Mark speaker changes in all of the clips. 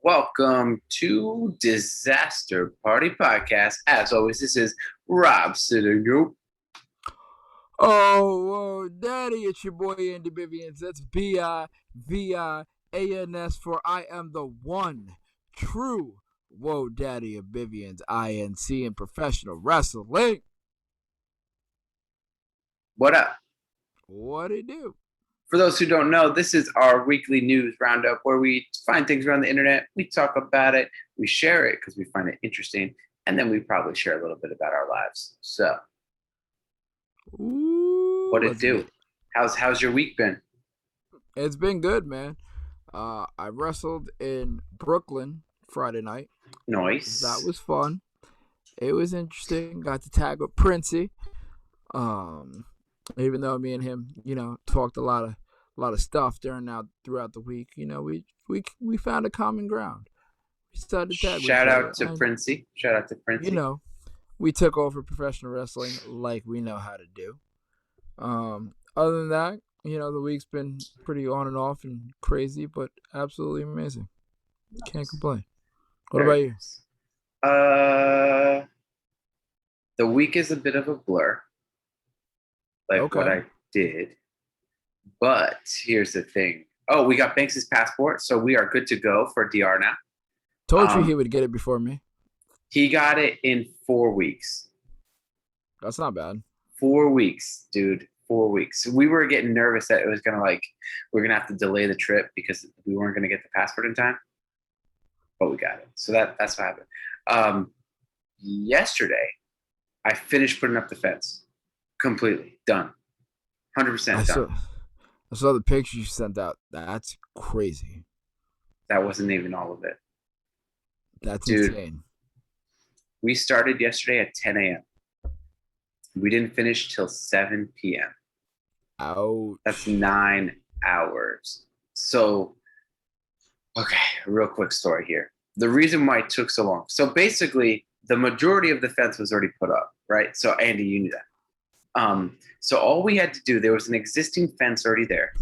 Speaker 1: Welcome to Disaster Party Podcast. As always, this is Rob sitting you.
Speaker 2: Oh, whoa, Daddy, it's your boy Andy Bivians. That's Bivans for I am the one true Whoa Daddy of Bivians, INC in professional wrestling.
Speaker 1: What up?
Speaker 2: What it do?
Speaker 1: For those who don't know, this is our weekly news roundup where we find things around the internet, we talk about it, we share it because we find it interesting, and then we probably share a little bit about our lives. So, what it do? How's your week been?
Speaker 2: It's been good, man. I wrestled in Brooklyn Friday night.
Speaker 1: Nice.
Speaker 2: That was fun. It was interesting. Got to tag with Princey. Even though me and him, talked a lot of stuff throughout the week, we found a common ground. We started to tag
Speaker 1: Shout out to Princey. Shout out to Princey.
Speaker 2: We took over professional wrestling like we know how to do. Other than that, the week's been pretty on and off and crazy, but absolutely amazing. Can't complain. What about you?
Speaker 1: The week is a bit of a blur. What I did. But here's the thing. Oh, we got Banks' passport, so we are good to go for DR now.
Speaker 2: Told you he would get it before me.
Speaker 1: He got it in 4 weeks.
Speaker 2: That's not bad.
Speaker 1: 4 weeks, dude. 4 weeks. We were getting nervous that it was going to we're going to have to delay the trip because we weren't going to get the passport in time. But we got it. So that's what happened. Yesterday, I finished putting up the fence. Completely done. 100% done.
Speaker 2: I saw the pictures you sent out. That's crazy.
Speaker 1: That wasn't even all of it.
Speaker 2: That's insane.
Speaker 1: We started yesterday at 10 a.m. We didn't finish till 7 p.m.
Speaker 2: Ouch.
Speaker 1: That's 9 hours. So, okay, a real quick story here. The reason why it took so long. So basically, the majority of the fence was already put up, right? So Andy, you knew that. So all we had to do, there was an existing fence already there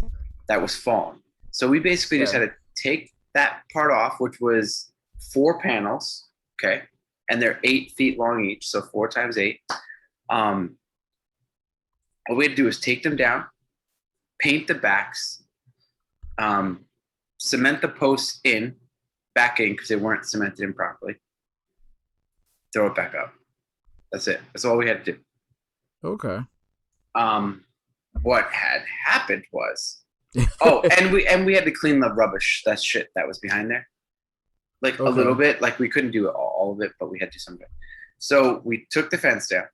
Speaker 1: that was fallen. So we basically just had to take that part off, which was 4 panels, okay? And they're 8 feet long each, so 4 times 8. All we had to do is take them down, paint the backs, cement the posts back in because they weren't cemented in properly, throw it back up. That's it. That's all we had to do.
Speaker 2: Okay.
Speaker 1: What had happened was, and we had to clean the rubbish, that shit that was behind there, a little bit. We couldn't do all of it, but we had to do some of it. So we took the fence down.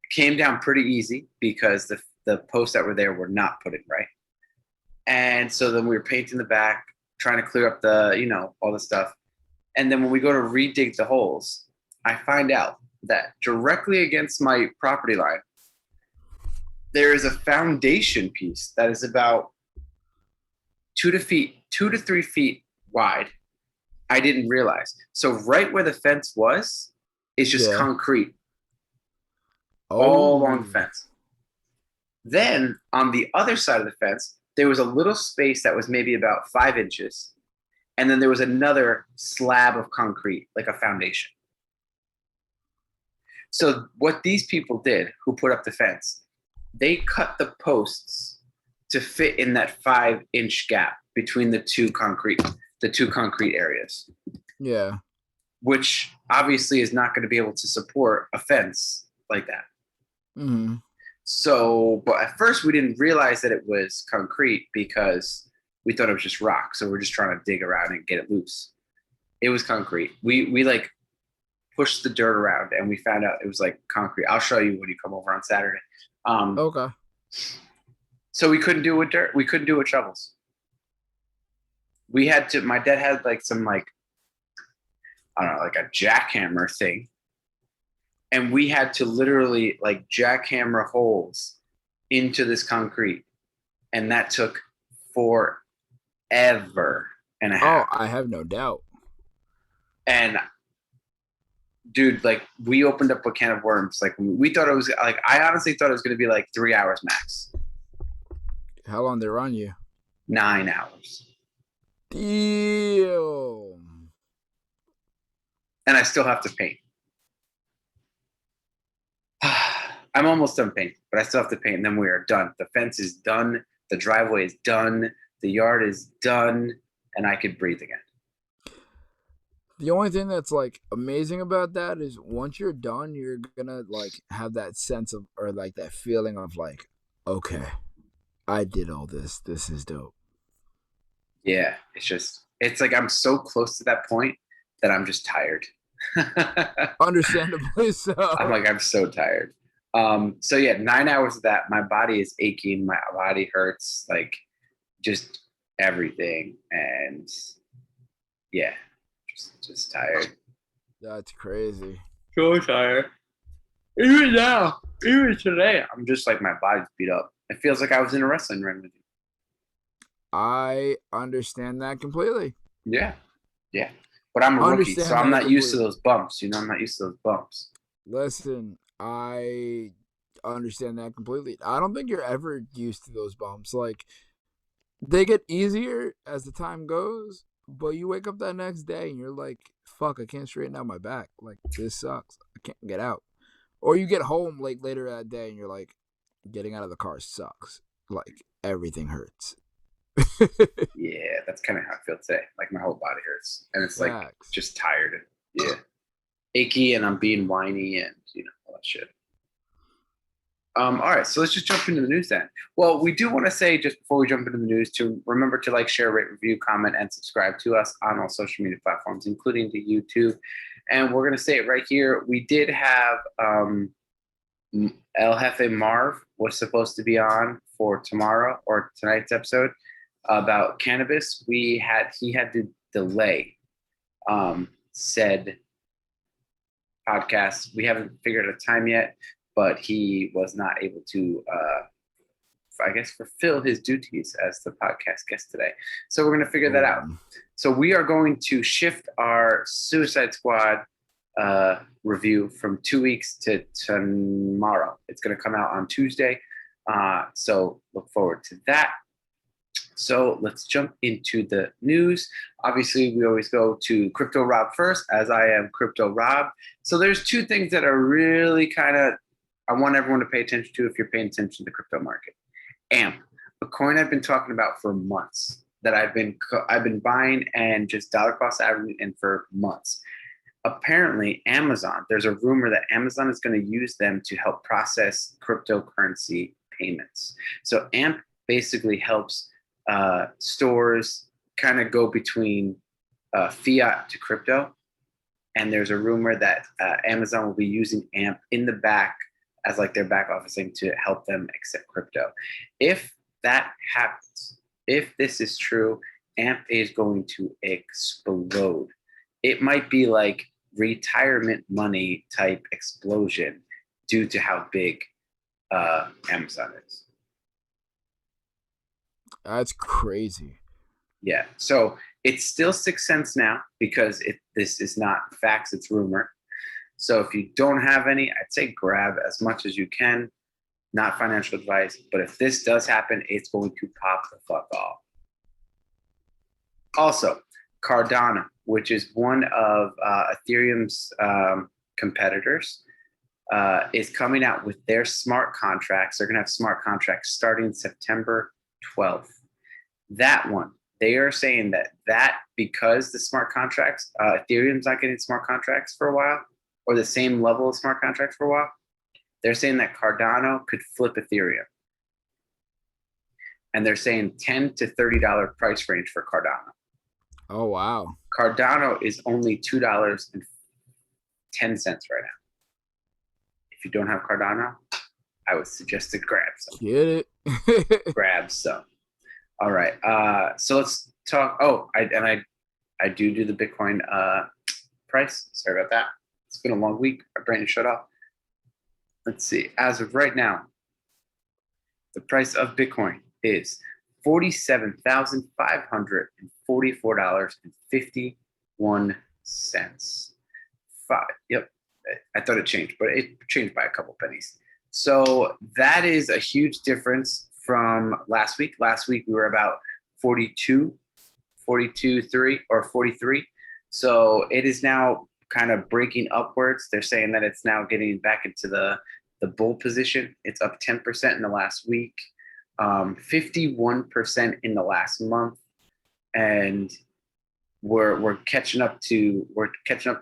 Speaker 1: Came down pretty easy because the posts that were there were not put in right. And so then we were painting the back, trying to clear up the all the stuff. And then when we go to redig the holes, I find out that directly against my property line, there is a foundation piece that is about 2 to 3 feet wide. I didn't realize. So right where the fence was is just concrete. All along the fence. Then on the other side of the fence, there was a little space that was maybe about 5 inches. And then there was another slab of concrete, like a foundation. So what these people did who put up the fence, they cut the posts to fit in that 5-inch gap between the two concrete areas.
Speaker 2: Yeah.
Speaker 1: Which obviously is not going to be able to support a fence like that.
Speaker 2: Mm-hmm.
Speaker 1: So, but at first we didn't realize that it was concrete because we thought it was just rock. So we're just trying to dig around and get it loose. It was concrete. We pushed the dirt around and we found out it was concrete. I'll show you when you come over on Saturday.
Speaker 2: Okay.
Speaker 1: So we couldn't do it with dirt. We couldn't do it with shovels. We had to, my dad had some I don't know, a jackhammer thing. And we had to literally jackhammer holes into this concrete. And that took forever and a half.
Speaker 2: Oh, I have no doubt.
Speaker 1: And dude, we opened up a can of worms. We thought it was I honestly thought it was going to be 3 hours max.
Speaker 2: How long they run you?
Speaker 1: 9 hours.
Speaker 2: Damn.
Speaker 1: and I still have to paint. I'm almost done painting, but I still have to paint, and then we are done. The fence is done. The driveway is done. The yard is done, and I could breathe again.
Speaker 2: The only thing that's like amazing about that is once you're done, you're gonna like have that sense of, or like that feeling of like, okay, I did all this. This is dope.
Speaker 1: Yeah, it's like I'm so close to that point that I'm just tired.
Speaker 2: Understandably so.
Speaker 1: I'm so tired. So yeah, 9 hours of that. My body is aching. My body hurts. Like just everything. And yeah, just tired.
Speaker 2: That's crazy.
Speaker 1: So tired. Even now, even today, I'm just like my body's beat up. It feels like I was in a wrestling ring with you.
Speaker 2: I understand that completely.
Speaker 1: Yeah. Yeah. But I'm a rookie, so I'm not used to those bumps. You know, I'm not used to those bumps.
Speaker 2: Listen, I understand that completely. I don't think you're ever used to those bumps. Like, they get easier as the time goes, but you wake up that next day and you're like, fuck, I can't straighten out my back. Like, this sucks. I can't get out. Or you get home like later that day and you're like, getting out of the car sucks. Like, everything hurts.
Speaker 1: Yeah, that's kind of how I feel today. Like my whole body hurts, and it's like just tired. Yeah, achy, and I'm being whiny, and all that shit. All right, so let's just jump into the news then. Well, we do want to say just before we jump into the news to remember to like, share, rate, review, comment, and subscribe to us on all social media platforms, including to YouTube. And we're gonna say it right here. We did have El Jefe Marv was supposed to be on for tomorrow or tonight's episode about cannabis. He had to delay said podcast. We haven't figured out a time yet, but he was not able to I guess fulfill his duties as the podcast guest today. So we're going to figure that out. So we are going to shift our Suicide Squad review from 2 weeks to tomorrow. It's going to come out on Tuesday. So look forward to that. So let's jump into the news. Obviously, we always go to Crypto Rob first, as I am Crypto Rob. So there's two things that are really I want everyone to pay attention to if you're paying attention to the crypto market. AMP, a coin I've been talking about for months, that I've been buying and just dollar cost averaging in for months. Apparently, Amazon, there's a rumor that Amazon is going to use them to help process cryptocurrency payments. So AMP basically helps stores kind of go between fiat to crypto. And there's a rumor that Amazon will be using AMP in the back as like their back office thing to help them accept crypto. If that happens, if this is true, AMP is going to explode. It might be like retirement money type explosion due to how big Amazon is.
Speaker 2: That's crazy.
Speaker 1: Yeah. So it's still 6 cents now because this is not facts, it's rumor. So if you don't have any, I'd say grab as much as you can. Not financial advice, but if this does happen, it's going to pop the fuck off. Also, Cardano, which is one of Ethereum's competitors, is coming out with their smart contracts. They're going to have smart contracts starting September 12th. That one, they are saying that because the smart contracts, Ethereum's not getting smart contracts for a while, or the same level of smart contracts for a while, they're saying that Cardano could flip Ethereum. And they're saying $10 to $30 price range for Cardano.
Speaker 2: Oh, wow.
Speaker 1: Cardano is only $2.10 right now. If you don't have Cardano, I would suggest to grab some.
Speaker 2: Get it.
Speaker 1: Grab some. All right. So let's talk. Oh, I do the Bitcoin price. Sorry about that. It's been a long week. My brain is shut off. Let's see. As of right now, the price of Bitcoin is $47,544.51. Yep. I thought it changed, but it changed by a couple pennies. So that is a huge difference from last week. Last week we were about 42.3 or 43. So it is now kind of breaking upwards. They're saying that it's now getting back into the bull position. It's up 10% in the last week, 51% in the last month, and we're catching up to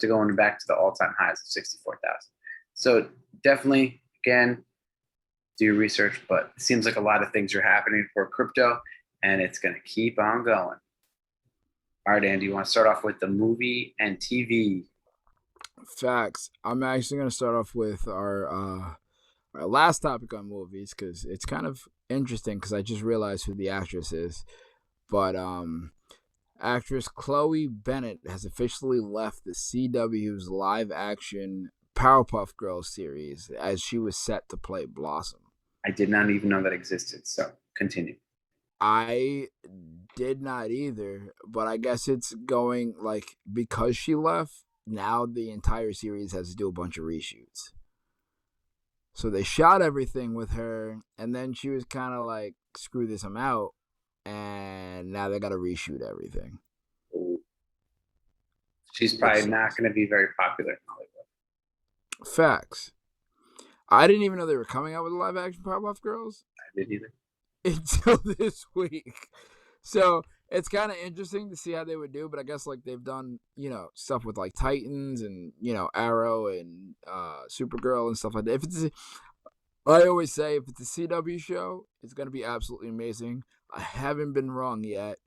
Speaker 1: going back to the all-time highs of 64,000. So definitely, again, do your research, but it seems like a lot of things are happening for crypto, and it's going to keep on going. All right, Andy, you want to start off with the movie and TV?
Speaker 2: Facts. I'm actually going to start off with our last topic on movies because it's kind of interesting because I just realized who the actress is. But actress Chloe Bennett has officially left the CW's live-action Powerpuff Girls series as she was set to play Blossom.
Speaker 1: I did not even know that existed, so continue.
Speaker 2: I did not either, but I guess it's going like because she left, now the entire series has to do a bunch of reshoots. So they shot everything with her, and then she was kind of like, screw this, I'm out. And now they got to reshoot everything.
Speaker 1: She's probably not going to be very popular in Hollywood.
Speaker 2: Facts. I didn't even know they were coming out with live action Powerpuff Girls.
Speaker 1: I didn't either.
Speaker 2: Until this week. So it's kind of interesting to see how they would do, but I guess like they've done, stuff with like Titans and, Arrow and Supergirl and stuff like that. I always say if it's a CW show, it's going to be absolutely amazing. I haven't been wrong yet.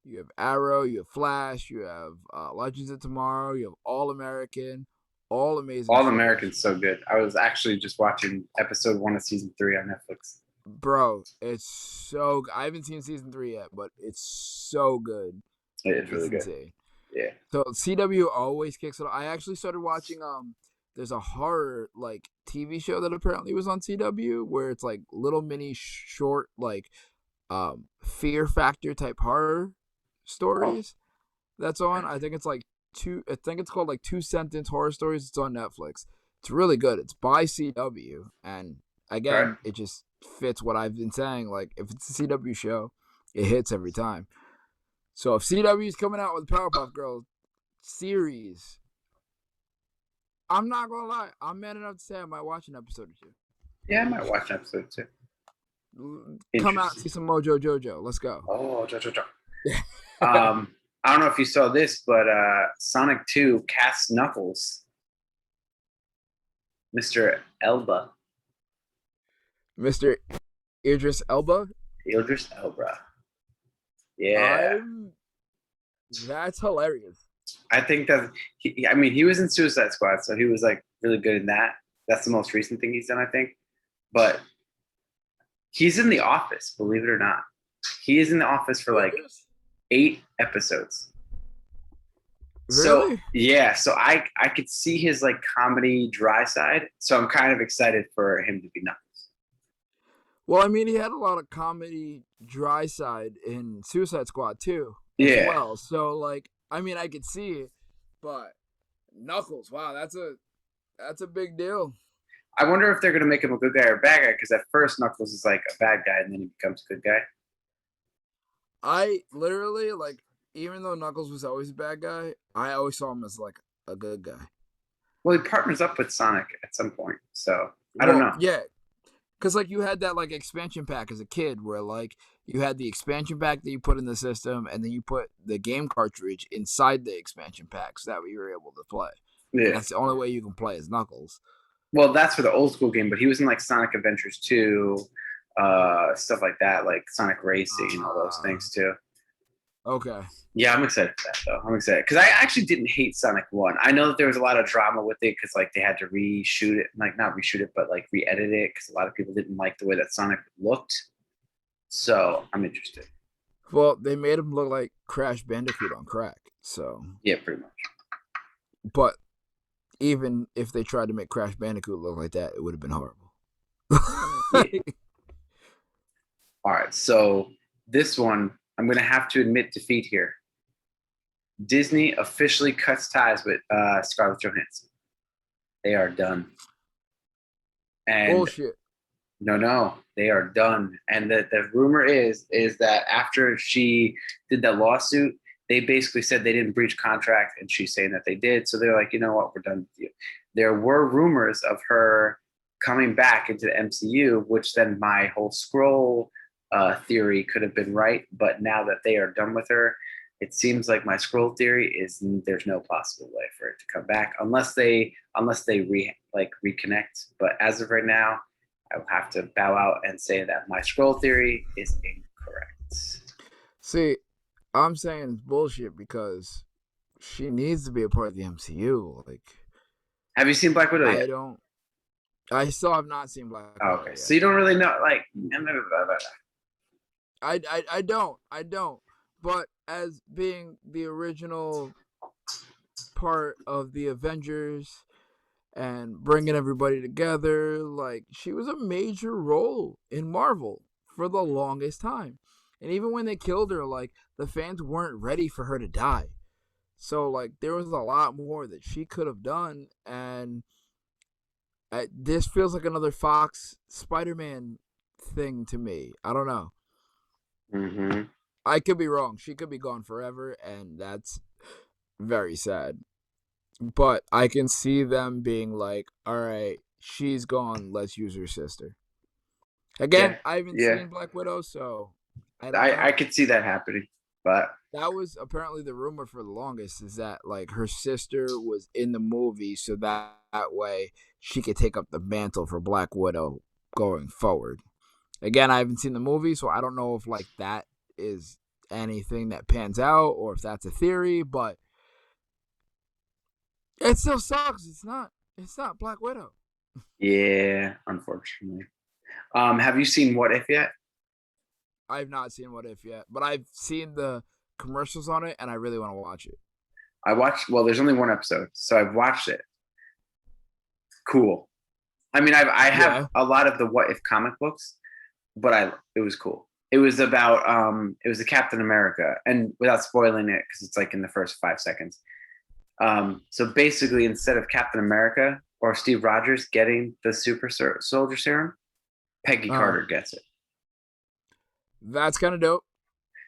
Speaker 2: You have Arrow, you have Flash, you have Legends of Tomorrow, you have All American, all amazing.
Speaker 1: All American's so good. I was actually just watching episode 1 of season 3 on Netflix.
Speaker 2: Bro, it's so good. I haven't seen season 3 yet, but it's so good.
Speaker 1: It is really good.
Speaker 2: Insane.
Speaker 1: Yeah.
Speaker 2: So CW always kicks it off. I actually started watching there's a horror like TV show that apparently was on CW where it's like little mini short like Fear Factor type horror stories. That's on. I think it's called like 2-sentence horror stories. It's on Netflix. It's really good. It's by CW, and again, It just fits what I've been saying. Like if it's a CW show, it hits every time. So if CW is coming out with Powerpuff Girls series, I'm not gonna lie, I'm man enough to say I might watch an episode or two.
Speaker 1: Yeah, I might watch an episode or
Speaker 2: two. Come out and see some Mojo Jojo. Let's go.
Speaker 1: Oh, Jojo. I don't know if you saw this, but Sonic 2 casts Knuckles. Mr. Elba.
Speaker 2: Mr. Idris Elba?
Speaker 1: Idris Elba. Yeah.
Speaker 2: That's hilarious.
Speaker 1: I think that he was in Suicide Squad, so he was like really good in that. That's the most recent thing he's done, I think. But he's in The Office, believe it or not. He is in The Office for like 8 episodes.
Speaker 2: Really?
Speaker 1: So yeah, so I could see his like comedy dry side. So I'm kind of excited for him to be Knuckles.
Speaker 2: Well, I mean, he had a lot of comedy dry side in Suicide Squad too.
Speaker 1: Yeah.
Speaker 2: Well, so like, I mean, I could see it, but Knuckles, wow, that's a big deal.
Speaker 1: I wonder if they're gonna make him a good guy or a bad guy, because at first Knuckles is like a bad guy and then he becomes a good guy.
Speaker 2: I literally like, even though Knuckles was always a bad guy, I always saw him as like a good guy.
Speaker 1: Well, he partners up with Sonic at some point, so I don't know.
Speaker 2: Yeah. Because, like, you had that, like, expansion pack as a kid where, like, you had the expansion pack that you put in the system and then you put the game cartridge inside the expansion pack so that way you were able to play. Yeah. And that's the only way you can play as Knuckles.
Speaker 1: Well, that's for the old school game, but he was in, like, Sonic Adventures 2, stuff like that, like Sonic Racing and all those things, too.
Speaker 2: Okay.
Speaker 1: Yeah, I'm excited for that, though. I'm excited. Because I actually didn't hate Sonic 1. I know that there was a lot of drama with it because, like, they had to reshoot it. Like, not reshoot it, but, like, re-edit it because a lot of people didn't like the way that Sonic looked. So, I'm interested.
Speaker 2: Well, they made him look like Crash Bandicoot on crack, so...
Speaker 1: Yeah, pretty much.
Speaker 2: But even if they tried to make Crash Bandicoot look like that, it would have been horrible.
Speaker 1: Yeah. All right, so this one... I'm going to have to admit defeat here. Disney officially cuts ties with Scarlett Johansson. They are done. And
Speaker 2: bullshit.
Speaker 1: No, they are done. And the rumor is that after she did that lawsuit, they basically said they didn't breach contract, and she's saying that they did. So they're like, you know what, we're done with you. There were rumors of her coming back into the MCU, which then my whole scroll theory could have been right. But now that they are done with her, it seems like my scroll theory is there's no possible way for it to come back unless they reconnect. But as of right now, I will have to bow out and say that my scroll theory is incorrect.
Speaker 2: See, I'm saying it's bullshit because she needs to be a part of the MCU. Like,
Speaker 1: have you seen Black Widow yet?
Speaker 2: I still have not seen Black Widow
Speaker 1: Okay,
Speaker 2: yet.
Speaker 1: so you don't really know, like.
Speaker 2: I don't. But as being the original part of the Avengers and bringing everybody together, like, she was a major role in Marvel for the longest time. And even when they killed her, like, the fans weren't ready for her to die. So, like, there was a lot more that she could have done. And this feels like another Fox Spider-Man thing to me. I don't know.
Speaker 1: Mm-hmm.
Speaker 2: I could be wrong. She could be gone forever, and that's very sad. But I can see them being like, all right, she's gone. Let's use her sister. Again,
Speaker 1: Yeah,
Speaker 2: I haven't
Speaker 1: yeah.
Speaker 2: seen Black Widow, so I don't know.
Speaker 1: I could see that happening, but
Speaker 2: That was apparently the rumor for the longest, is that like her sister was in the movie, so that way she could take up the mantle for Black Widow going forward. Again, I haven't seen the movie, so I don't know if like that is anything that pans out or if that's a theory, but it still sucks. It's not Black Widow.
Speaker 1: yeah, unfortunately. Have you seen What If yet?
Speaker 2: I've not seen What If yet, but I've seen the commercials on it and I really want to watch it.
Speaker 1: I watched. Well, there's only one episode, so I've watched it. Cool. I mean, I have
Speaker 2: Yeah.
Speaker 1: a lot of the What If comic books, but it was cool. It was about it was the Captain America, and without spoiling it, because it's like in the first 5 seconds. So basically, instead of Captain America or Steve Rogers getting the super soldier serum, Peggy Carter gets it.
Speaker 2: That's kind of dope.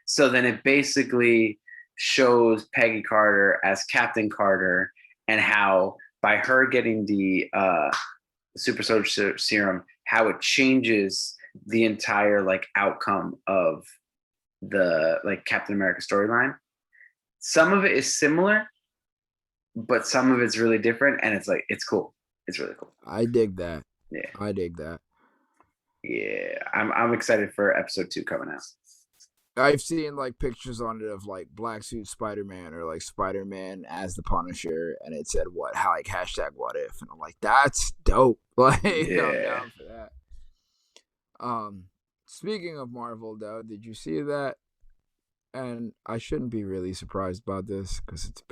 Speaker 1: So then it basically shows Peggy Carter as Captain Carter and how by her getting the super soldier serum, how it changes the entire like outcome of the like Captain America storyline. Some of it is similar, but some of it's really different, and it's like it's cool. It's really cool.
Speaker 2: I dig that.
Speaker 1: Yeah.
Speaker 2: I dig that.
Speaker 1: Yeah. I'm excited for episode 2 coming out.
Speaker 2: I've seen like pictures on it of like Black Suit Spider-Man or like Spider-Man as the Punisher, and it said like hashtag What If, and I'm like, that's dope. Like,
Speaker 1: Yeah.
Speaker 2: I'm down for that. Speaking of Marvel, though, did you see that? And I shouldn't be really surprised about this because it's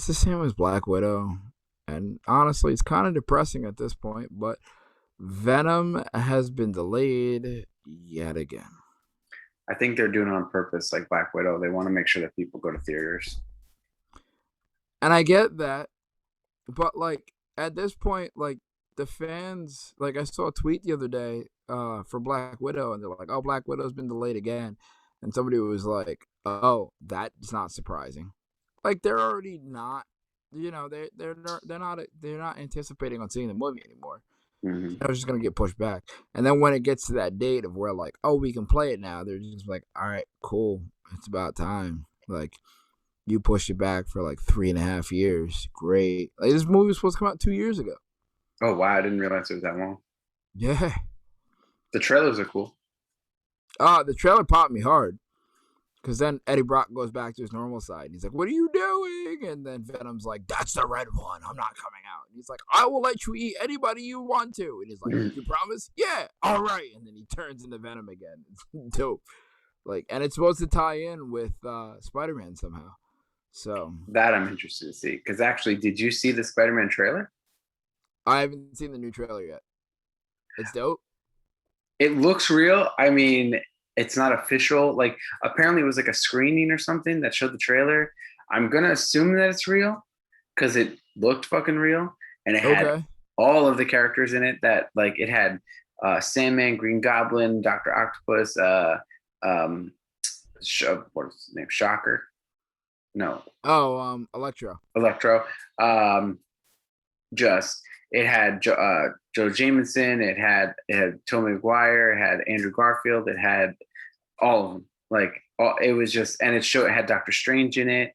Speaker 2: the same as Black Widow, and honestly, it's kind of depressing at this point. But Venom has been delayed yet again.
Speaker 1: I think they're doing it on purpose, like Black Widow. They want to make sure that people go to theaters.
Speaker 2: And I get that, but like at this point, like the fans, like I saw a tweet the other day for Black Widow, and they're like, "Oh, Black Widow's been delayed again," and somebody was like, "Oh, that's not surprising." Like they're already not, they're not anticipating on seeing the movie anymore.
Speaker 1: Mm-hmm.
Speaker 2: I was just gonna get pushed back, and then when it gets to that date of where like, oh, we can play it now, they're just like, all right, cool, it's about time. Like you pushed it back for like 3.5 years. Great. Like this movie was supposed to come out 2 years ago.
Speaker 1: Oh wow, I didn't realize it was that long.
Speaker 2: Yeah.
Speaker 1: The trailers are cool.
Speaker 2: The trailer popped me hard. Because then Eddie Brock goes back to his normal side. And he's like, what are you doing? And then Venom's like, that's the red one. I'm not coming out. And he's like, I will let you eat anybody you want to. And he's like, you promise? Yeah. All right. And then he turns into Venom again. It's dope. Like, and it's supposed to tie in with Spider-Man somehow. So
Speaker 1: that I'm interested to see. Because actually, did you see the Spider-Man trailer?
Speaker 2: I haven't seen the new trailer yet. It's dope.
Speaker 1: It looks real. I mean, it's not official. Like apparently it was like a screening or something that showed the trailer. I'm gonna assume that it's real because it looked fucking real, and it had all of the characters in it. That like it had Sandman, Green Goblin, Doctor Octopus, what is his name? Shocker? No,
Speaker 2: Oh, Electro.
Speaker 1: Electro. Just it had Joe Jameson. It had Tobey Maguire. It had Andrew Garfield. It had all of them. Like it was just, and it had Doctor Strange in it.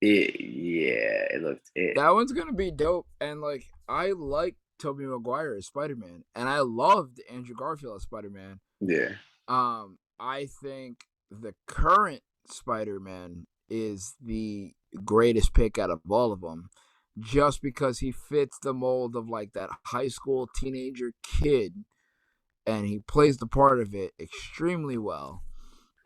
Speaker 1: It looked it.
Speaker 2: That one's gonna be dope. And like I like Tobey Maguire as Spider-Man, and I loved Andrew Garfield as Spider-Man.
Speaker 1: Yeah.
Speaker 2: I think the current Spider-Man is the greatest pick out of all of them, just because he fits the mold of like that high school teenager kid, and he plays the part of it extremely well.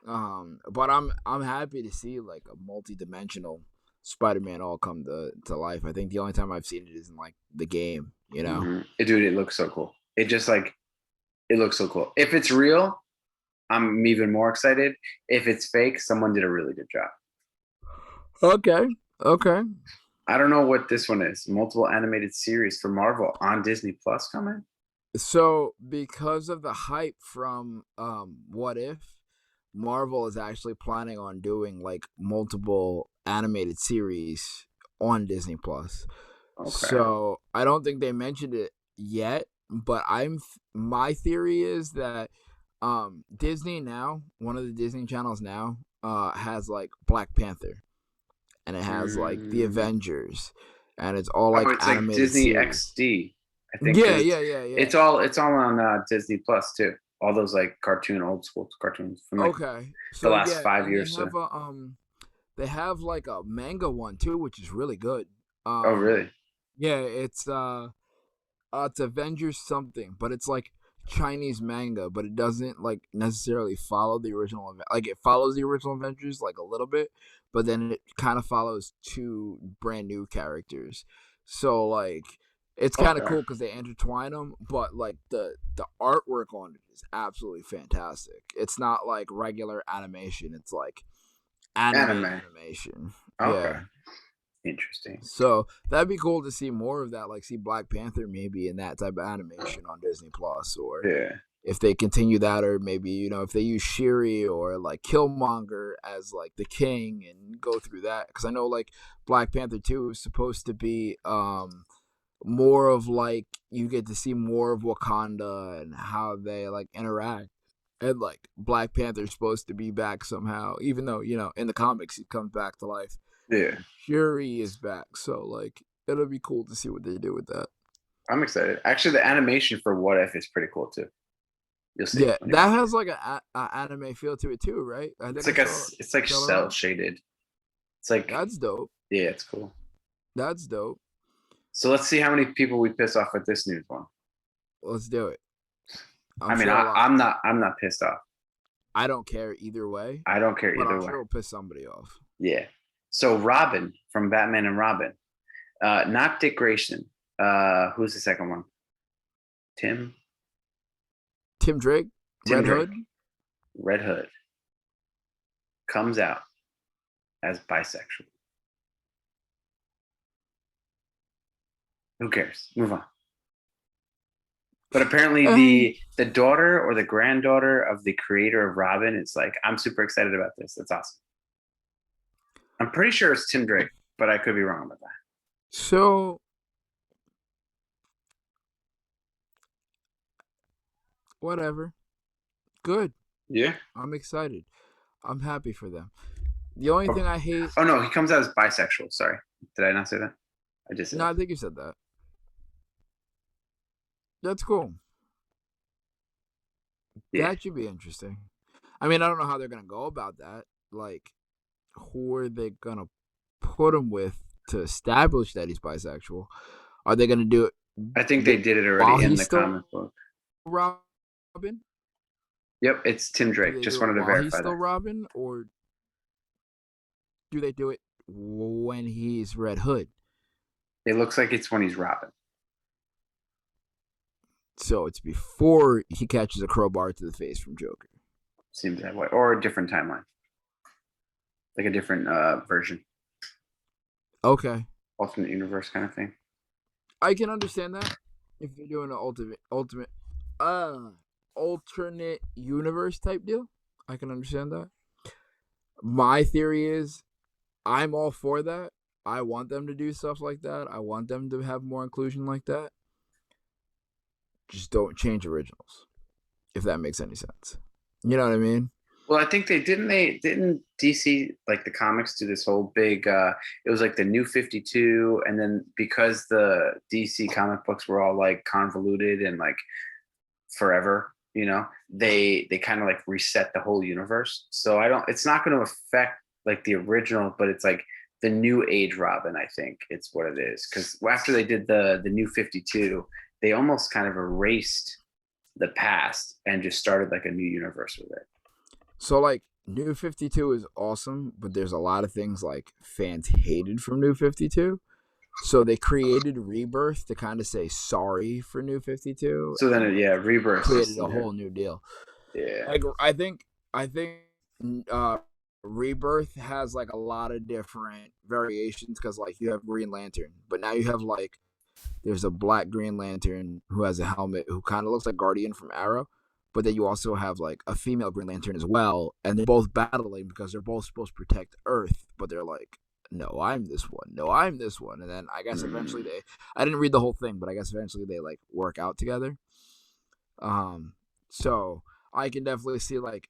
Speaker 2: But I'm happy to see like a multi-dimensional Spider-Man all come to life. I think the only time I've seen it is in like the game, you know.
Speaker 1: Mm-hmm. Dude, it looks so cool. It just like it looks so cool. If it's real, I'm even more excited. If it's fake, someone did a really good job.
Speaker 2: Okay.
Speaker 1: I don't know what this one is. Multiple animated series for Marvel on Disney Plus coming.
Speaker 2: So because of the hype from What If, Marvel is actually planning on doing like multiple animated series on Disney Plus. Okay. So I don't think they mentioned it yet, but my theory is that Disney now, one of the Disney channels now, has like Black Panther, and it has like the Avengers, and it's all like
Speaker 1: it's
Speaker 2: animated
Speaker 1: like Disney
Speaker 2: series.
Speaker 1: XD. I think.
Speaker 2: Yeah.
Speaker 1: It's all on Disney Plus too. All those like old school cartoons from like the last 5 years.
Speaker 2: They have like a manga one too, which is really good.
Speaker 1: Oh really?
Speaker 2: Yeah, it's Avengers something, but it's like Chinese manga, but it doesn't like necessarily follow the original event. Like it follows the original Avengers like a little bit, but then it kind of follows two brand new characters. So like it's kind of cool because they intertwine them, but like the artwork on it is absolutely fantastic. It's not like regular animation; it's like animation.
Speaker 1: Okay.
Speaker 2: Yeah.
Speaker 1: Interesting.
Speaker 2: So that'd be cool to see more of that. Like see Black Panther maybe in that type of animation on Disney Plus, or if they continue that, or maybe if they use Shuri or like Killmonger as like the king and go through that, because I know like Black Panther 2 is supposed to be more of like you get to see more of Wakanda and how they like interact, and like Black Panther's supposed to be back somehow, even though in the comics he comes back to life.
Speaker 1: Yeah,
Speaker 2: Shuri is back, so like it'll be cool to see what they do with that.
Speaker 1: I'm excited. Actually, the animation for What If is pretty cool too. You'll see.
Speaker 2: Yeah, that has like a anime feel to it too, right? I think
Speaker 1: it's like cell shaded. It's like
Speaker 2: that's dope.
Speaker 1: Yeah, it's cool.
Speaker 2: That's dope.
Speaker 1: So let's see how many people we piss off with this news one.
Speaker 2: Let's do it.
Speaker 1: I'm not pissed off.
Speaker 2: I don't care either way.
Speaker 1: I don't care either way.
Speaker 2: I'm sure it'll piss somebody off.
Speaker 1: Yeah. So Robin from Batman and Robin, not Dick Grayson. Who's the second one? Tim
Speaker 2: Drake.
Speaker 1: Red Hood comes out as bisexual. Who cares? Move on. But apparently the daughter or the granddaughter of the creator of Robin is like, I'm super excited about this. That's awesome. I'm pretty sure it's Tim Drake, but I could be wrong about that.
Speaker 2: So, whatever. Good.
Speaker 1: Yeah.
Speaker 2: I'm excited. I'm happy for them. The only thing I hate...
Speaker 1: Oh, no. He comes out as bisexual. Sorry. Did I not say that? I just said
Speaker 2: No, I think you said that. That's cool. Yeah. That should be interesting. I mean, I don't know how they're going to go about that. Like, who are they going to put him with to establish that he's bisexual? Are they going to do it?
Speaker 1: I think they did it already in the comic book.
Speaker 2: Robin?
Speaker 1: Yep, it's Tim Drake. Just wanted to verify
Speaker 2: he's still Robin, or do they do it when he's Red Hood?
Speaker 1: It looks like it's when he's Robin.
Speaker 2: So it's before he catches a crowbar to the face from Joker.
Speaker 1: Seems that way. Or a different timeline. Like a different version.
Speaker 2: Okay.
Speaker 1: Alternate universe kind of thing.
Speaker 2: I can understand that. If they're doing an alternate universe type deal. I can understand that. My theory is I'm all for that. I want them to do stuff like that. I want them to have more inclusion like that. Just don't change originals, if that makes any sense. You know what I mean?
Speaker 1: Well, I think didn't DC like the comics do this whole big it was like the new 52, and then because the DC comic books were all like convoluted and like forever, they kind of like reset the whole universe. So I don't it's not going to affect like the original, but it's like the new age Robin, I think it's what it is. Because after they did the new 52, they almost kind of erased the past and just started like a new universe with it.
Speaker 2: So like New 52 is awesome, but there's a lot of things like fans hated from New 52. So they created Rebirth to kind of say sorry for New 52.
Speaker 1: So then, yeah, Rebirth
Speaker 2: created a whole new deal.
Speaker 1: Yeah,
Speaker 2: like I think uh, Rebirth has like a lot of different variations because like you have Green Lantern, but now you have like there's a black Green Lantern who has a helmet who kind of looks like Guardian from Arrow, but then you also have like a female Green Lantern as well, and they're both battling because they're both supposed to protect Earth, but they're like, no, I'm this one. No, I'm this one. And then I guess eventually I didn't read the whole thing, but I guess eventually they like work out together. So I can definitely see like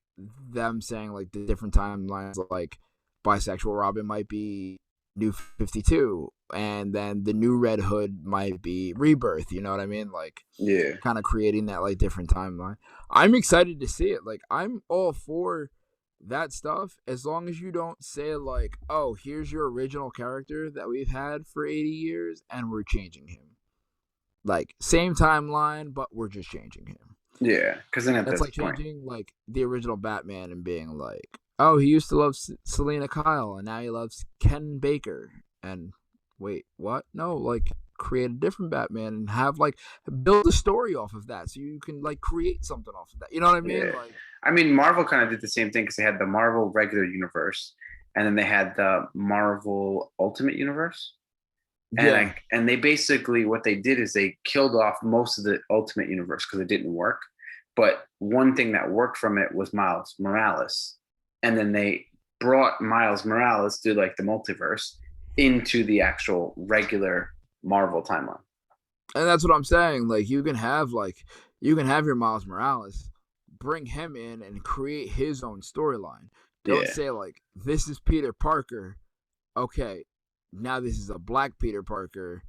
Speaker 2: them saying like the different timelines, like bisexual Robin might be New 52, and then the new Red Hood might be Rebirth. You know what I mean? Like,
Speaker 1: yeah,
Speaker 2: kind of creating that like different timeline. I'm excited to see it. Like, I'm all for that stuff as long as you don't say like, oh, here's your original character that we've had for 80 years and we're changing him. Like, same timeline, but we're just changing him.
Speaker 1: Yeah, because then at
Speaker 2: That's
Speaker 1: this
Speaker 2: like
Speaker 1: point,
Speaker 2: changing like the original Batman and being like, oh, he used to love Selena Kyle and now he loves Ken Baker. And wait, what? No, like create a different Batman and have like build a story off of that so you can like create something off of that. You know what I mean?
Speaker 1: yeah.
Speaker 2: Like,
Speaker 1: I mean, Marvel kind of did the same thing because they had the Marvel regular universe, and then they had the Marvel Ultimate Universe.
Speaker 2: yeah.
Speaker 1: And they basically what they did is they killed off most of the Ultimate Universe because it didn't work. But one thing that worked from it was Miles Morales, and then they brought Miles Morales through like the multiverse into the actual regular Marvel timeline.
Speaker 2: And that's what I'm saying. Like you can have your Miles Morales, bring him in and create his own storyline. Don't
Speaker 1: Yeah,
Speaker 2: say like this is Peter Parker. Okay, now this is a black Peter Parker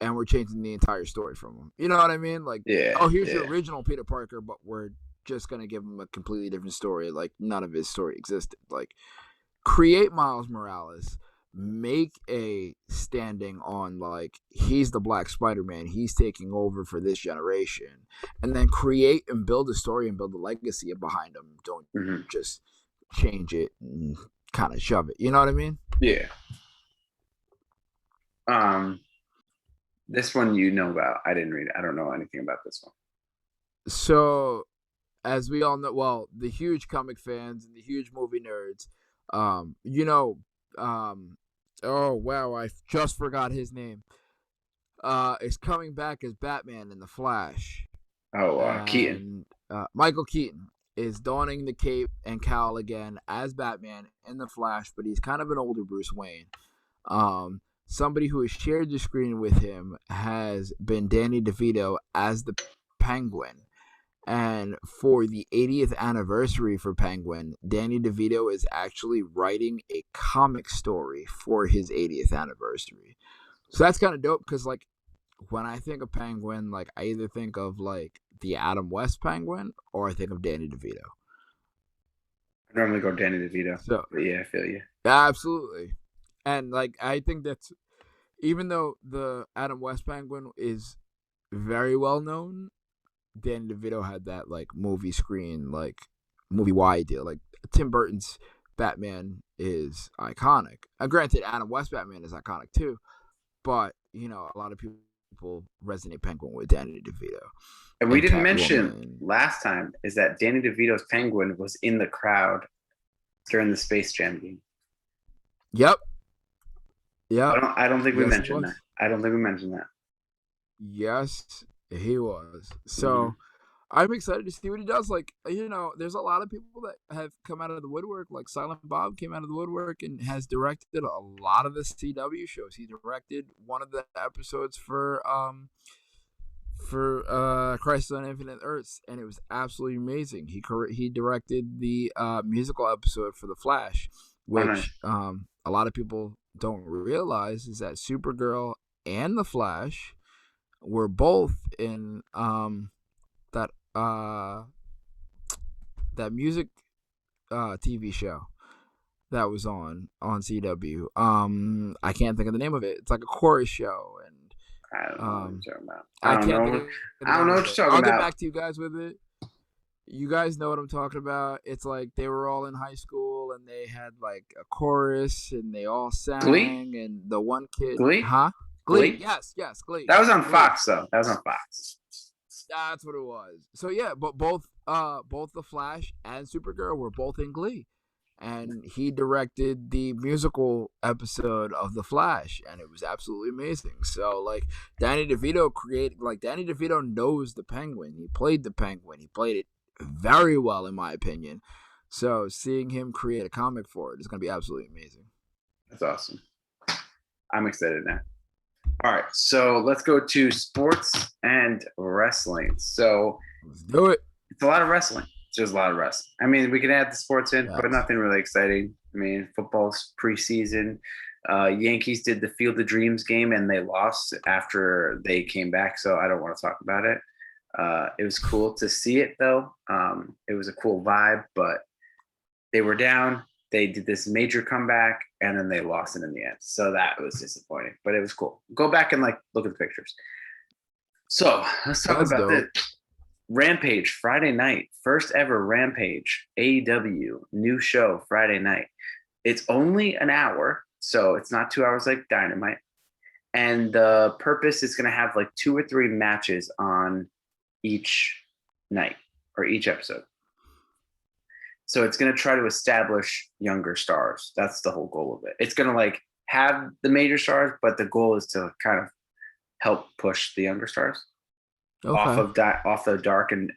Speaker 2: and we're changing the entire story from him. You know what I mean? Like,
Speaker 1: yeah,
Speaker 2: oh, here's
Speaker 1: yeah,
Speaker 2: your original Peter Parker, but we're just gonna give him a completely different story. Like none of his story existed. Like create Miles Morales, make a standing on like he's the Black Spider-Man, he's taking over for this generation, and then create and build a story and build a legacy behind him. Don't just change it and kind of shove it. You know what I mean?
Speaker 1: yeah. This one you know about. I didn't read it. I don't know anything about this one.
Speaker 2: So, as we all know, well, the huge comic fans and the huge movie nerds, you know, oh wow, I just forgot his name. Is coming back as Batman in the Flash,
Speaker 1: Oh, Keaton.
Speaker 2: and Michael Keaton is donning the cape and cowl again as Batman in the Flash, but he's kind of an older Bruce Wayne. Somebody who has shared the screen with him has been Danny DeVito as the Penguin. And for the 80th anniversary for Penguin, Danny DeVito is actually writing a comic story for his 80th anniversary. So that's kind of dope because, like, when I think of Penguin, like, I either think of, like, the Adam West Penguin or I think of Danny DeVito.
Speaker 1: I normally go Danny DeVito.
Speaker 2: So,
Speaker 1: but yeah, I feel you.
Speaker 2: absolutely. And, like, I think that's, even though the Adam West Penguin is very well known, Danny DeVito had that like movie screen, like movie wide deal. Like Tim Burton's Batman is iconic. Granted, Adam West Batman is iconic too, but you know a lot of people resonate Penguin with Danny DeVito.
Speaker 1: And we didn't mention
Speaker 2: Catwoman.
Speaker 1: last time is that Danny DeVito's Penguin was in the crowd during the Space Jam game.
Speaker 2: Yep. Yep.
Speaker 1: I don't think we
Speaker 2: Yes,
Speaker 1: mentioned that. I don't think we mentioned that.
Speaker 2: Yes, he was. So I'm excited to see what he does. Like, there's a lot of people that have come out of the woodwork. Like Silent Bob came out of the woodwork and has directed a lot of the CW shows. He directed one of the episodes for Crisis on Infinite Earths, and it was absolutely amazing. He directed the musical episode for The Flash, which a lot of people don't realize is that Supergirl and The Flash were both in that that music TV show that was on CW. I can't think of the name of it. It's like a chorus show, and
Speaker 1: I don't know what you're talking about.
Speaker 2: I can't think of
Speaker 1: I don't know what you're talking
Speaker 2: I'll
Speaker 1: about.
Speaker 2: get back to you guys with it. You guys know what I'm talking about. It's like they were all in high school and they had like a chorus and they all sang.
Speaker 1: Glee?
Speaker 2: And the one kid,
Speaker 1: Glee?
Speaker 2: huh?
Speaker 1: Glee?
Speaker 2: Yes, Glee.
Speaker 1: That was on
Speaker 2: Glee.
Speaker 1: Fox, though. That was on Fox.
Speaker 2: That's what it was. So yeah, but both the Flash and Supergirl were both in Glee, and he directed the musical episode of The Flash, and it was absolutely amazing. So like Danny DeVito knows the Penguin. He played the Penguin. He played it very well, in my opinion. So seeing him create a comic for it is going to be absolutely amazing.
Speaker 1: That's awesome. I'm excited now. All right, so let's go to sports and wrestling. So
Speaker 2: let's do it.
Speaker 1: It's a lot of wrestling. It's just a lot of wrestling. I mean, we can add the sports in, but nothing really exciting. I mean, football's preseason. Yankees did the Field of Dreams game, and they lost after they came back, so I don't want to talk about it. It was cool to see it, though. It was a cool vibe, but they were down. They did this major comeback, and then they lost it in the end. So that was disappointing, but it was cool. Go back and look at the pictures. So let's talk about the Rampage Friday night. First ever Rampage, AEW, new show Friday night. It's only an hour, so it's not 2 hours like Dynamite. And the purpose is going to have 2 or 3 matches on each night or each episode. So it's going to try to establish younger stars. That's the whole goal of it. It's going to have the major stars, but the goal is to kind of help push the younger stars off the dark and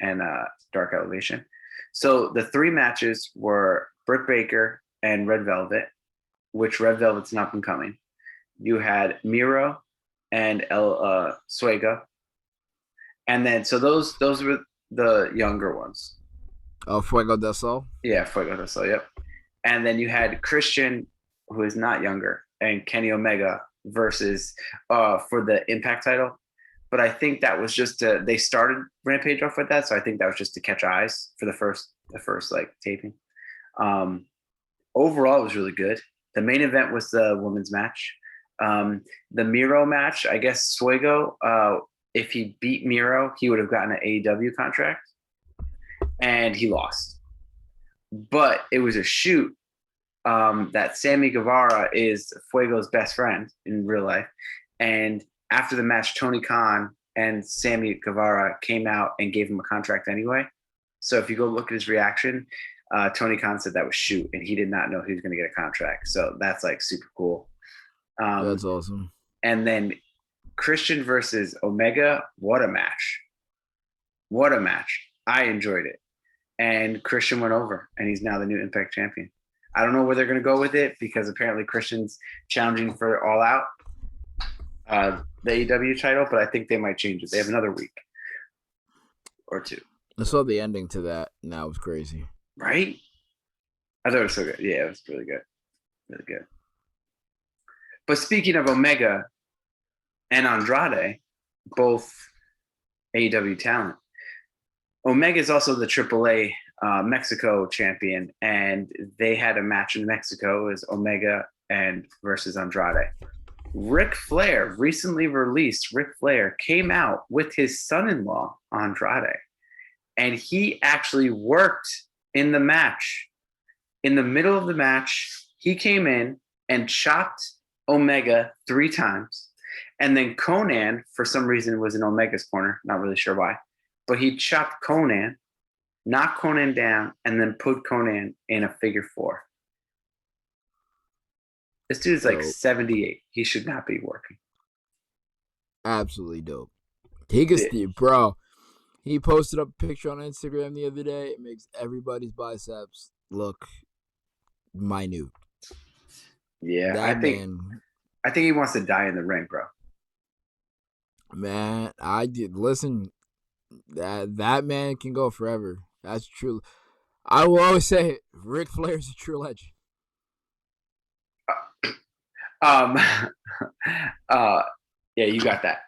Speaker 1: dark elevation. So the 3 matches were Britt Baker and Red Velvet, which Red Velvet's not been coming. You had Miro and El Suega, and then so those were the younger ones.
Speaker 2: Oh, Fuego del Sol?
Speaker 1: Yeah, Fuego del Sol, yep. And then you had Christian, who is not younger, and Kenny Omega versus for the Impact title. But I think that was just they started Rampage off with that, so I think that was just to catch eyes for the first taping. Overall, it was really good. The main event was the women's match. The Miro match, I guess Fuego, if he beat Miro, he would have gotten an AEW contract. And he lost. But it was a shoot that Sammy Guevara is Fuego's best friend in real life. And after the match, Tony Khan and Sammy Guevara came out and gave him a contract anyway. So if you go look at his reaction, Tony Khan said that was shoot, and he did not know he was going to get a contract. So that's super cool.
Speaker 2: That's awesome.
Speaker 1: And then Christian versus Omega, what a match. What a match. I enjoyed it. And Christian went over, and he's now the new Impact champion. I don't know where they're going to go with it because apparently Christian's challenging for All Out, the AEW title, but I think they might change it. They have another week or 2.
Speaker 2: I saw the ending to that, and that was crazy.
Speaker 1: Right? I thought it was so good. Yeah, it was really good. Really good. But speaking of Omega and Andrade, both AEW talent, Omega is also the AAA Mexico champion, and they had a match in Mexico as Omega and versus Andrade. Ric Flair, recently released, Ric Flair came out with his son-in-law, Andrade, and he actually worked in the match. In the middle of the match, he came in and chopped Omega 3 times, and then Conan, for some reason, was in Omega's corner, not really sure why. But he chopped Conan, knocked Conan down, and then put Conan in a figure 4. This dude's 78. He should not be working.
Speaker 2: Absolutely dope. He gets bro. He posted up a picture on Instagram the other day. It makes everybody's biceps look minute.
Speaker 1: Yeah,
Speaker 2: That man,
Speaker 1: I think he wants to die in the ring, bro.
Speaker 2: man, I did listen. That man can go forever. That's true. I will always say it. Ric Flair's a true legend.
Speaker 1: Um, yeah, you got that.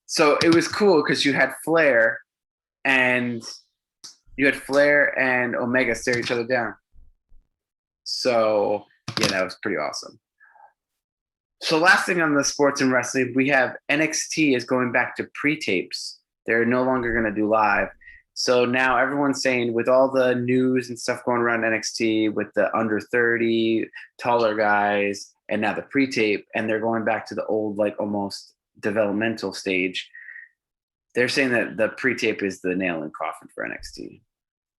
Speaker 1: So it was cool because you had Flair and Omega stare each other down. So yeah, that was pretty awesome. So last thing on the sports and wrestling, we have NXT is going back to pre-tapes. They're no longer going to do live. So now everyone's saying with all the news and stuff going around NXT with the under 30, taller guys, and now the pre-tape, and they're going back to the old, like almost developmental stage. They're saying that the pre-tape is the nail in coffin for NXT,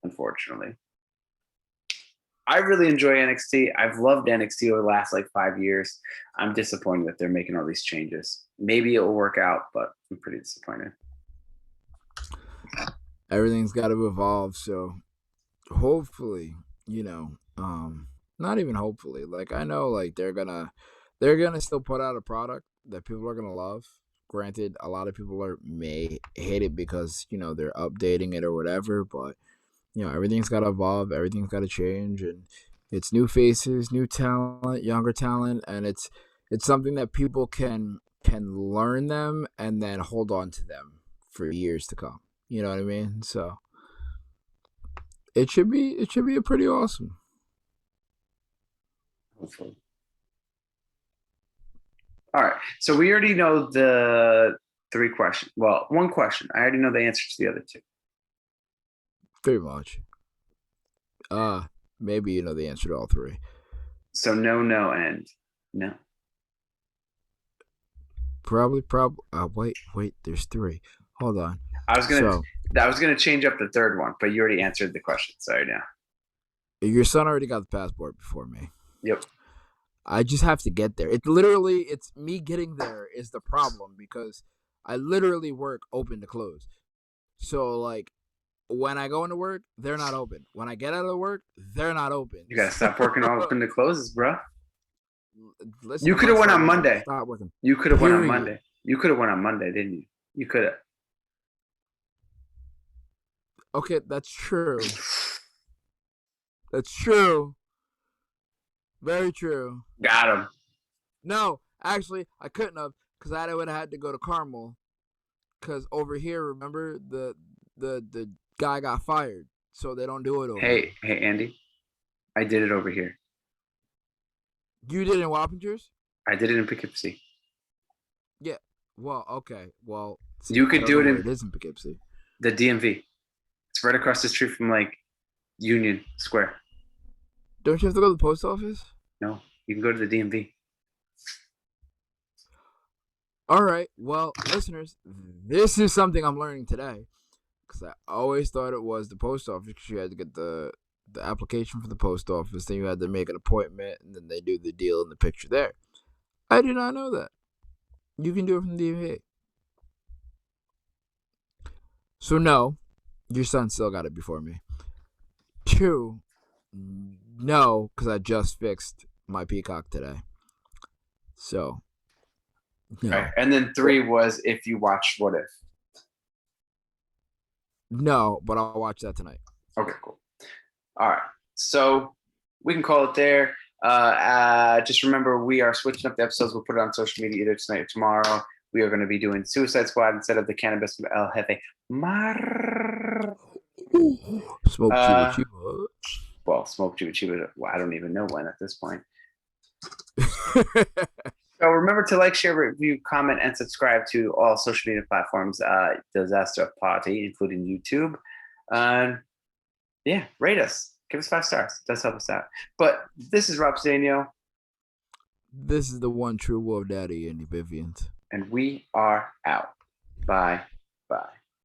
Speaker 1: unfortunately. I really enjoy NXT. I've loved NXT over the last like 5 years. I'm disappointed that they're making all these changes. Maybe it will work out, but I'm pretty disappointed.
Speaker 2: Everything's got to evolve. So hopefully, not even hopefully. Like I know, like they're gonna still put out a product that people are gonna love. Granted, a lot of people may hate it because they're updating it or whatever, but everything's got to evolve, everything's got to change, and it's new faces, new talent, younger talent, and it's something that people can learn them and then hold on to them for years to come. You know what I mean? So it should be a pretty awesome.
Speaker 1: Hopefully. All right. So we already know the 3 questions. Well, 1 question. I already know the answer to the other 2.
Speaker 2: Pretty much. Maybe you know the answer to all 3.
Speaker 1: So no, and no.
Speaker 2: Probably. Wait. There's 3. Hold on.
Speaker 1: I was gonna change up the 3rd one, but you already answered the question. Sorry, now.
Speaker 2: Your son already got the passport before me.
Speaker 1: Yep.
Speaker 2: I just have to get there. It's me getting there is the problem because I literally work open to close. So like when I go into work, they're not open. When I get out of work, they're not open.
Speaker 1: You gotta stop working open to closes, bro.
Speaker 2: Listen,
Speaker 1: you could have went on Monday.
Speaker 2: Stop working.
Speaker 1: You could have went on Monday. You could have went on Monday, didn't you? You could have.
Speaker 2: Okay, that's true. That's true. Very true.
Speaker 1: Got him.
Speaker 2: No, actually, I couldn't have because I would have had to go to Carmel. Because over here, remember the guy got fired, so they don't do it over.
Speaker 1: Hey, Andy, I did it over here.
Speaker 2: You did it in Wappingers?
Speaker 1: I did it in Poughkeepsie.
Speaker 2: Yeah. Well, okay. Well,
Speaker 1: see, you could do it in.
Speaker 2: It is in Poughkeepsie.
Speaker 1: The DMV. It's right across the street from like Union Square.
Speaker 2: Don't you have to go to the post office?
Speaker 1: No, you can go to the DMV.
Speaker 2: All right. Well, listeners, this is something I'm learning today because I always thought it was the post office because you had to get the application for the post office, then you had to make an appointment, and then they do the deal in the picture there. I did not know that. You can do it from the DMV. So no, your son still got it before me. 2, no, because I just fixed my Peacock today. So, no.
Speaker 1: Right. And then 3 was if you watched What If.
Speaker 2: No, but I'll watch that tonight.
Speaker 1: Okay, cool. All right. So we can call it there. Just remember, we are switching up the episodes. We'll put it on social media either tonight or tomorrow. We are going to be doing Suicide Squad instead of the Cannabis El Jefe.
Speaker 2: Smoke Chiba Chiba.
Speaker 1: Well, Smoke Chiba Chiba. Well, I don't even know when at this point. So remember to like, share, review, comment, and subscribe to all social media platforms. Disaster Party, including YouTube. Yeah, rate us. Give us 5 stars. It does help us out. But this is Rob Stanio.
Speaker 2: This is the one true Wolf Daddy, Andy Vivian.
Speaker 1: And we are out. Bye. Bye.